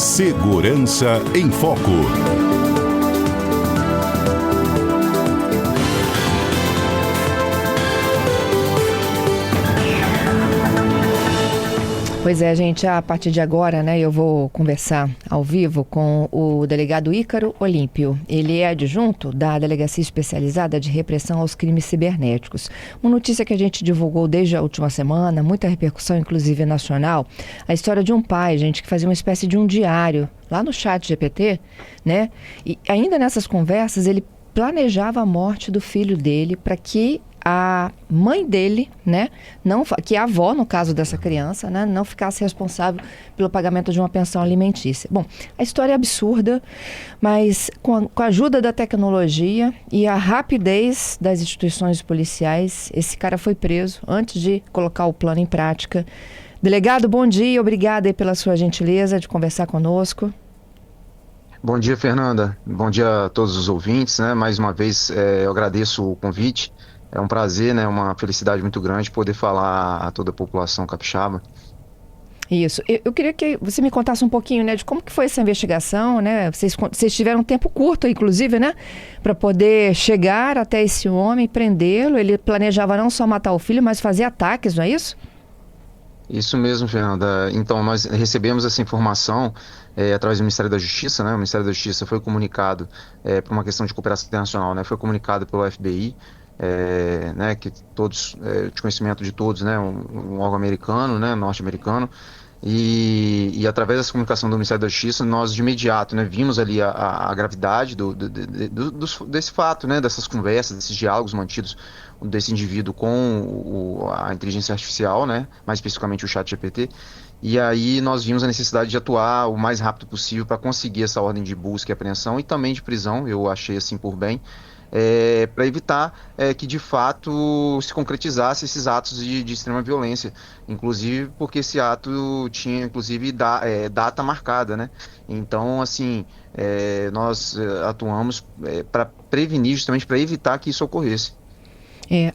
Segurança em Foco. Pois é, gente, a partir de agora, né, eu vou conversar ao vivo com o delegado Ícaro Olímpio. Ele é adjunto da Delegacia Especializada de Repressão aos Crimes Cibernéticos. Uma notícia que a gente divulgou desde a última semana, muita repercussão, inclusive nacional, a história de um pai, gente, que fazia uma espécie de um diário lá no ChatGPT, né? E ainda nessas conversas, ele planejava a morte do filho dele para que a mãe dele, né, que é a avó, no caso dessa criança, né, não ficasse responsável pelo pagamento de uma pensão alimentícia. Bom, a história é absurda, mas com a ajuda da tecnologia e a rapidez das instituições policiais, esse cara foi preso antes de colocar o plano em prática. Delegado, bom dia, obrigada aí pela sua gentileza de conversar conosco. Bom dia, Fernanda. Bom dia a todos os ouvintes, né? Mais uma vez, eu agradeço o convite. É um prazer, né? Uma felicidade muito grande poder falar a toda a população capixaba. Isso. Eu queria que você me contasse um pouquinho, né, de como que foi essa investigação, né? Vocês tiveram um tempo curto, inclusive, né, para poder chegar até esse homem, prendê-lo. Ele planejava não só matar o filho, mas fazer ataques, não é isso? Isso mesmo, Fernanda. Então, nós recebemos essa informação através do Ministério da Justiça, né? O Ministério da Justiça foi comunicado por uma questão de cooperação internacional, né? Foi comunicado pelo FBI. Né, que todos, de conhecimento de todos, né, um órgão americano, né, norte-americano, e através dessa comunicação do Ministério da Justiça, nós de imediato, né, vimos ali a gravidade desse fato, né, dessas conversas, desses diálogos mantidos desse indivíduo com a inteligência artificial, né, mais especificamente o ChatGPT, e aí nós vimos a necessidade de atuar o mais rápido possível para conseguir essa ordem de busca e apreensão e também de prisão, eu achei assim por bem, para evitar que de fato se concretizasse esses atos de extrema violência, inclusive porque esse ato tinha inclusive data marcada, né? Então, assim, nós atuamos para prevenir, justamente para evitar que isso ocorresse.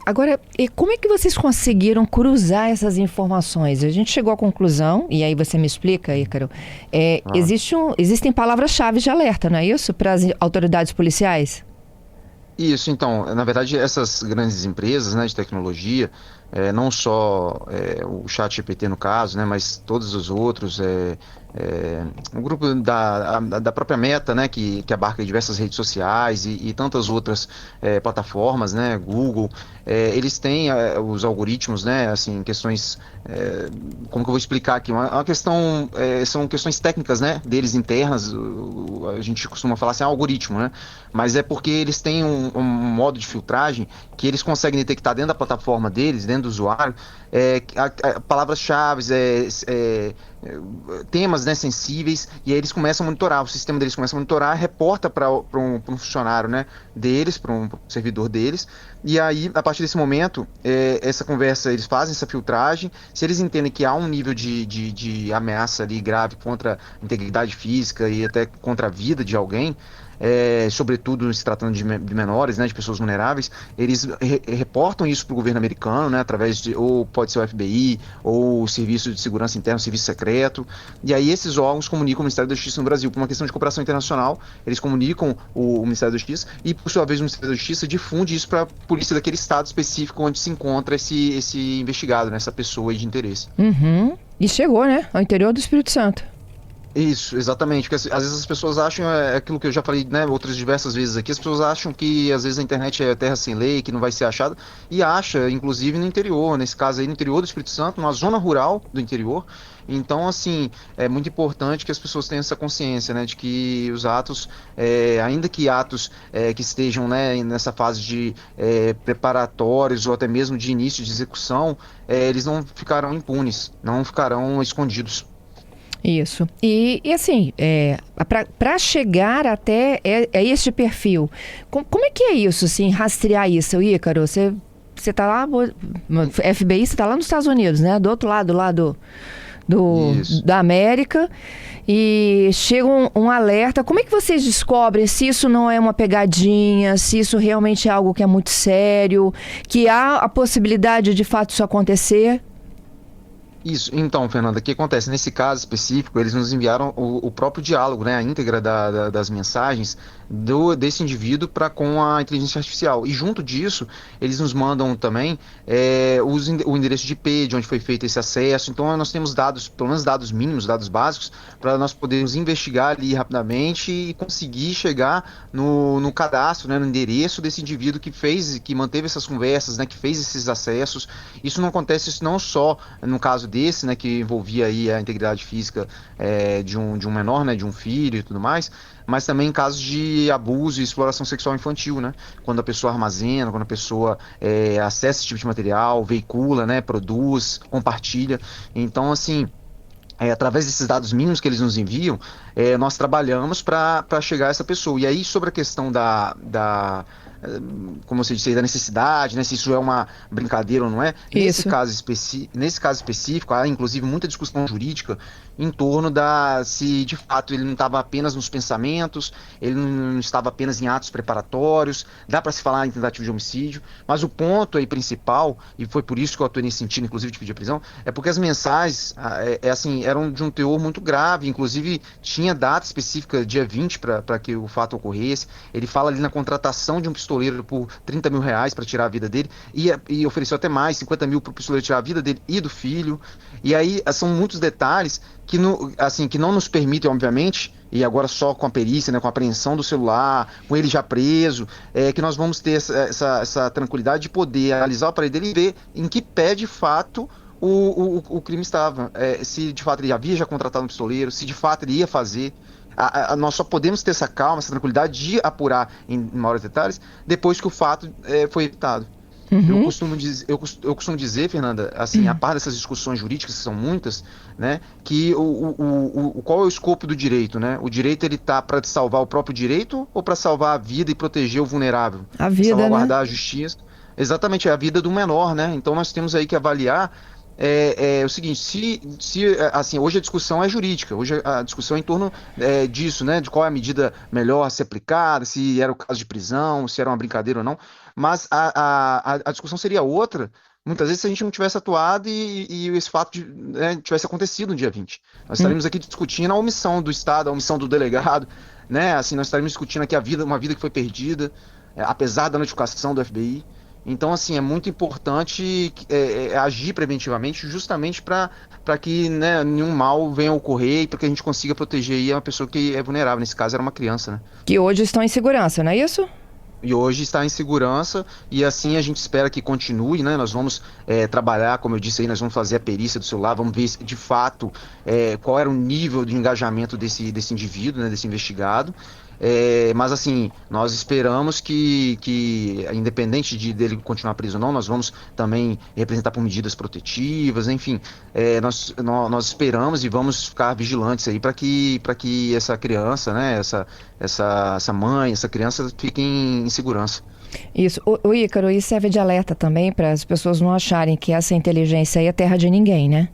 Agora, como é que vocês conseguiram cruzar essas informações? A gente chegou à conclusão, e aí você me explica, Ícaro, existem palavras-chave de alerta, não é isso? Para as autoridades policiais? Isso, então, na verdade, essas grandes empresas, né, de tecnologia, não só o ChatGPT no caso, né, mas todos os outros, o grupo da própria Meta, né, que abarca diversas redes sociais e tantas outras plataformas, né, Google, eles têm os algoritmos, né, assim, questões, como que eu vou explicar aqui, uma questão, são questões técnicas, né, deles internas, a gente costuma falar assim, algoritmo, né, mas é porque eles têm um modo de filtragem que eles conseguem detectar dentro da plataforma deles, dentro do usuário, palavras-chave, temas, né, sensíveis, e aí eles começam a monitorar, o sistema deles começa a monitorar, reporta para um funcionário, né, deles, para um servidor deles, e aí, a partir desse momento, essa conversa, eles fazem essa filtragem, se eles entendem que há um nível de ameaça ali grave contra a integridade física e até contra a vida de alguém, sobretudo se tratando de menores, né, de pessoas vulneráveis, eles reportam isso para o governo americano, né, através ou pode ser o FBI, ou o Serviço de Segurança Interna, o Serviço Secreto, e aí esses órgãos comunicam o Ministério da Justiça no Brasil. Por uma questão de cooperação internacional, eles comunicam o Ministério da Justiça e, por sua vez, o Ministério da Justiça difunde isso para a polícia daquele estado específico onde se encontra esse investigado, né, essa pessoa de interesse. Uhum. E chegou, né, ao interior do Espírito Santo. Isso, exatamente, porque às vezes as pessoas acham, aquilo que eu já falei, né, outras diversas vezes aqui, as pessoas acham que às vezes a internet é terra sem lei, que não vai ser achada, e acha, inclusive no interior, nesse caso aí no interior do Espírito Santo, numa zona rural do interior. Então, assim, é muito importante que as pessoas tenham essa consciência, né, de que os atos, ainda que atos que estejam, né, nessa fase de preparatórios ou até mesmo de início de execução, eles não ficarão impunes, não ficarão escondidos. Isso. E assim, para chegar até este perfil, como é que é isso, assim, rastrear isso, Ícaro? Você está lá, FBI, você está lá nos Estados Unidos, né? Do outro lado, lá da América, e chega um alerta. Como é que vocês descobrem se isso não é uma pegadinha, se isso realmente é algo que é muito sério, que há a possibilidade de fato isso acontecer? Isso, então, Fernanda, o que acontece? Nesse caso específico, eles nos enviaram o próprio diálogo, né, a íntegra das mensagens desse indivíduo para com a inteligência artificial. E junto disso, eles nos mandam também o endereço de IP, de onde foi feito esse acesso. Então, nós temos dados, pelo menos dados mínimos, dados básicos, para nós podermos investigar ali rapidamente e conseguir chegar no cadastro, né, no endereço desse indivíduo que manteve essas conversas, né, que fez esses acessos. Isso não acontece isso não só no caso desse, né, que envolvia aí a integridade física de um menor, né, de um filho e tudo mais, mas também em casos de abuso e exploração sexual infantil, né, quando a pessoa armazena, quando a pessoa acessa esse tipo de material, veicula, né, produz, compartilha. Então, assim, através desses dados mínimos que eles nos enviam, nós trabalhamos para chegar a essa pessoa. E aí, sobre a questão como você disse, da necessidade, né, se isso é uma brincadeira ou não é, Isso. nesse caso específico, há inclusive muita discussão jurídica em torno se de fato ele não estava apenas nos pensamentos, ele não estava apenas em atos preparatórios, dá para se falar em tentativa de homicídio, mas o ponto aí principal, e foi por isso que eu atuei nesse sentido, inclusive de pedir a prisão, é porque as mensagens assim, eram de um teor muito grave, inclusive tinha data específica, dia 20, para que o fato ocorresse. Ele fala ali na contratação de um pistoleiro por R$ 30.000 para tirar a vida dele, e ofereceu até mais, 50 mil para o pistoleiro tirar a vida dele e do filho. E aí são muitos detalhes que não nos permitem, obviamente, e agora só com a perícia, né, com a apreensão do celular, com ele já preso, que nós vamos ter essa tranquilidade de poder analisar o aparelho dele e ver em que pé de fato o crime estava. Se de fato ele havia já contratado um pistoleiro, se de fato ele ia fazer. Nós só podemos ter essa calma, essa tranquilidade de apurar em maiores detalhes depois que o fato foi evitado. Eu Uhum. costumo dizer, Fernanda, assim, a par dessas discussões jurídicas, que são muitas, né, que qual é o escopo do direito, né? O direito, ele tá para salvar o próprio direito ou para salvar a vida e proteger o vulnerável? A vida, né? Salvaguardar a justiça. Exatamente, é a vida do menor, né? Então nós temos aí que avaliar o seguinte, assim, hoje a discussão é jurídica, hoje a discussão é em torno disso, né, de qual é a medida melhor a ser aplicada, se era o caso de prisão, se era uma brincadeira ou não, mas a discussão seria outra, muitas vezes, se a gente não tivesse atuado e esse fato tivesse acontecido no dia 20. Nós Hum. estaríamos aqui discutindo a omissão do Estado, a omissão do delegado, né, assim, nós estaríamos discutindo aqui uma vida que foi perdida, apesar da notificação do FBI. Então, assim, é muito importante agir preventivamente, justamente para que, né, nenhum mal venha a ocorrer e para que a gente consiga proteger aí uma pessoa que é vulnerável. Nesse caso, era uma criança, né? Que hoje estão em segurança, não é isso? E hoje está em segurança e assim a gente espera que continue, né? Nós vamos trabalhar, como eu disse aí, nós vamos fazer a perícia do celular, vamos ver de fato qual era o nível de engajamento desse indivíduo, né, desse investigado. Mas assim, nós esperamos que independente dele continuar preso ou não, nós vamos também representar por medidas protetivas, enfim, nós esperamos e vamos ficar vigilantes aí para que essa criança, né, essa mãe, essa criança fiquem em segurança. Isso. O Ícaro, isso serve de alerta também para as pessoas não acharem que essa inteligência aí é terra de ninguém, né?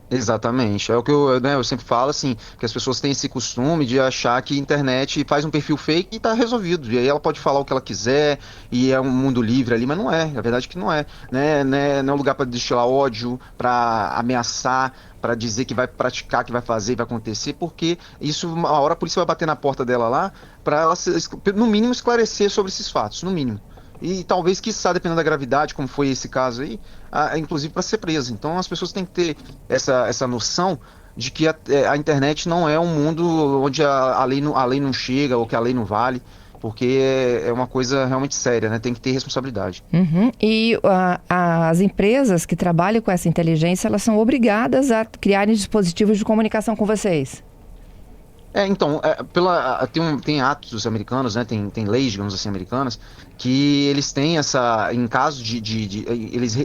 Exatamente. É o que eu sempre falo, assim, que as pessoas têm esse costume de achar que a internet faz um perfil fake e tá resolvido. E aí ela pode falar o que ela quiser e é um mundo livre ali, mas não é. A verdade é que não é. Né? Não é um lugar para destilar ódio, para ameaçar, para dizer que vai praticar, que vai fazer e vai acontecer, porque isso, uma hora a polícia vai bater na porta dela lá para ela, no mínimo, esclarecer sobre esses fatos, no mínimo. E talvez, quiçá, dependendo da gravidade, como foi esse caso aí, inclusive para ser preso. Então as pessoas têm que ter essa noção de que a internet não é um mundo onde a lei não chega ou que a lei não vale, porque é uma coisa realmente séria, né? Tem que ter responsabilidade. Uhum. E as empresas que trabalham com essa inteligência, elas são obrigadas a criarem dispositivos de comunicação com vocês. Então, tem atos americanos, né? Tem leis, digamos assim, americanas, que eles têm em caso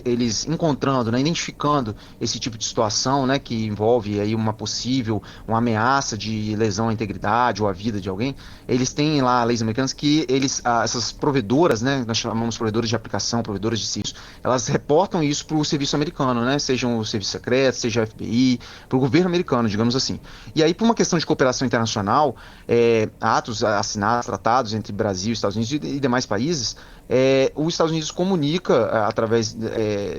eles encontrando, né, identificando esse tipo de situação, né, que envolve aí uma ameaça de lesão à integridade ou à vida de alguém, eles têm lá leis americanas que essas provedoras, né, nós chamamos provedoras de aplicação, provedoras de serviço, elas reportam isso para o serviço americano, né, seja o serviço secreto, seja a FBI, para o governo americano, digamos assim. E aí, por uma questão de cooperação internacional, internacional, atos assinados, tratados entre Brasil, Estados Unidos e demais países, os Estados Unidos comunica, através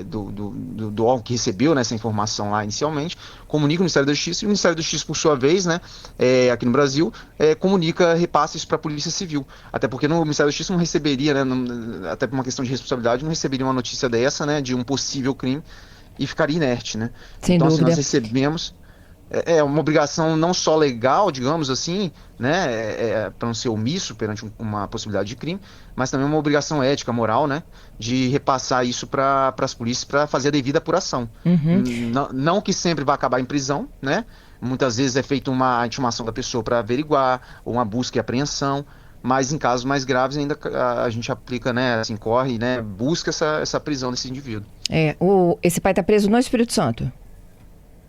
do órgão que recebeu, né, essa informação lá inicialmente, comunica o Ministério da Justiça, e o Ministério da Justiça, por sua vez, né, aqui no Brasil, comunica repasses para a Polícia Civil. Até porque no Ministério da Justiça não receberia, né, até por uma questão de responsabilidade, não receberia uma notícia dessa, né, de um possível crime, e ficaria inerte, né? Sem então, dúvida. assim, nós recebemos... É uma obrigação não só legal, digamos assim, né, para não ser omisso perante uma possibilidade de crime, mas também uma obrigação ética, moral, né, de repassar isso para as polícias para fazer a devida apuração. Não que sempre vai acabar em prisão, né? Muitas vezes é feita uma intimação da pessoa para averiguar, ou uma busca e apreensão, mas em casos mais graves ainda a gente aplica, né, assim, corre, né, busca essa prisão desse indivíduo. Esse pai está preso no Espírito Santo?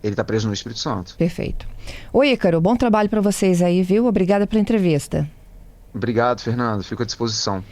Ele está preso no Espírito Santo. Perfeito. Ô Ícaro, bom trabalho para vocês aí, viu? Obrigada pela entrevista. Obrigado, Fernando. Fico à disposição.